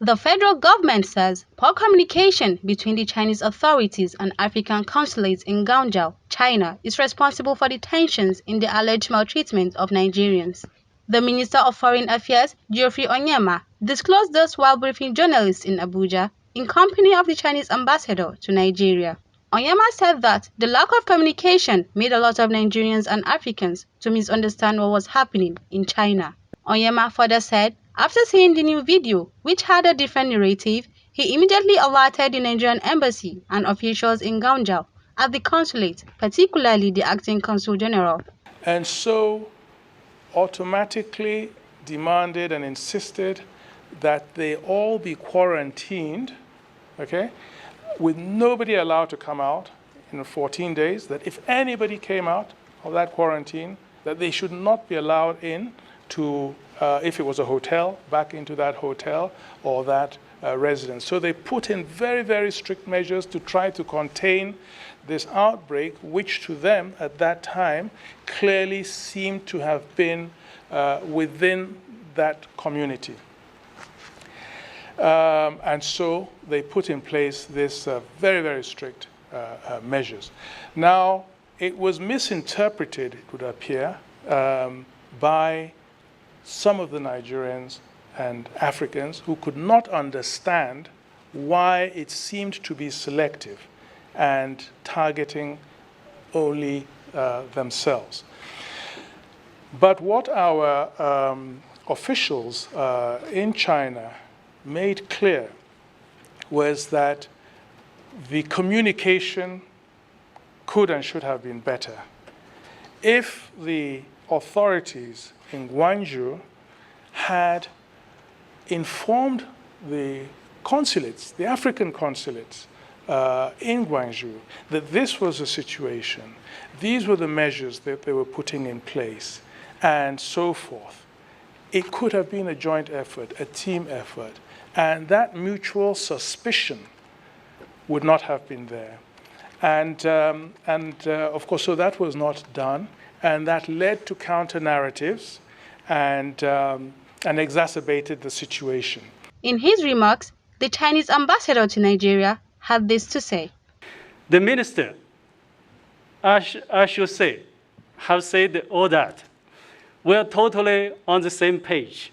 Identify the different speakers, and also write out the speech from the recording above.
Speaker 1: The federal government says poor communication between the Chinese authorities and African consulates in Guangzhou, China, is responsible for the tensions in the alleged maltreatment of Nigerians. The Minister of Foreign Affairs, Geoffrey Onyeama, disclosed this while briefing journalists in Abuja in company of the Chinese ambassador to Nigeria. Onyeama said that the lack of communication made a lot of Nigerians and Africans to misunderstand what was happening in China. Onyeama further said, after seeing the new video, which had a different narrative, he immediately alerted the Nigerian embassy and officials in Guangzhou at the consulate, particularly the acting consul general.
Speaker 2: And so automatically demanded and insisted that they all be quarantined, okay, with nobody allowed to come out in 14 days, that if anybody came out of that quarantine, that they should not be allowed in to, if it was a hotel, back into that hotel or that residence. So they put in very, very strict measures to try to contain this outbreak, which to them at that time clearly seemed to have been within that community. And so they put in place this very, very strict measures. Now, it was misinterpreted, it would appear, by some of the Nigerians and Africans who could not understand why it seemed to be selective and targeting only themselves. But what our officials in China made clear was that the communication could and should have been better. If the authorities in Guangzhou had informed the consulates, the African consulates in Guangzhou, that this was a situation, these were the measures that they were putting in place, and so forth, it could have been a joint effort, a team effort, and that mutual suspicion would not have been there. And of course, so that was not done, and that led to counter-narratives and exacerbated the situation.
Speaker 1: In his remarks, the Chinese ambassador to Nigeria had this to say.
Speaker 3: The minister, I should say, have said all that. We are totally on the same page.